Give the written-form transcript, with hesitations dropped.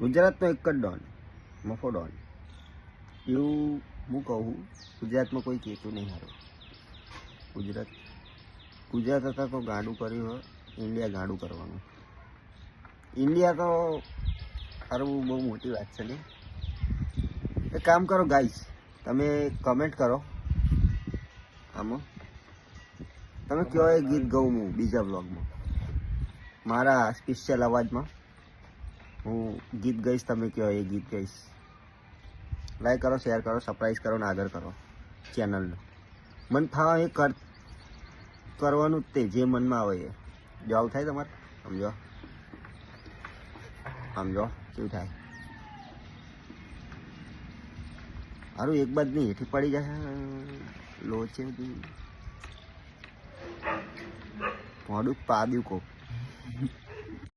ગુજરાતનો એક જ ડોન, મફો ડોન. એવું હું કહું, ગુજરાતમાં કોઈ કહેતું નહીં હારું. ગુજરાત હતા તો ગાંડું કર્યું હોય, ઇન્ડિયા ગાંડું કરવાનું. ઇન્ડિયા તો સારું બહુ મોટી વાત છે ને. એક કામ કરો ગાઈસ, તમે કમેન્ટ કરો આમાં, તમે કયો એ ગીત ગાઉં હું બીજા બ્લોગમાં, મારા સ્પેશિયલ અવાજમાં હું ગીત ગાઈશ. તમે કયો એ ગીત ગાઈશ. લાઈક કરો, શેર કરો, સબસ્ક્રાઈબ કરો ને આગળ કરો ચેનલને. મન થાવ એ કરવાનું જ તે, જે મનમાં આવે એ. જો આવું થાય તમારે, સમજો શું થાય. હારું એક બાદ નહીં હેઠી પડી જાય લોચે મોડું પાડ્યું કોક.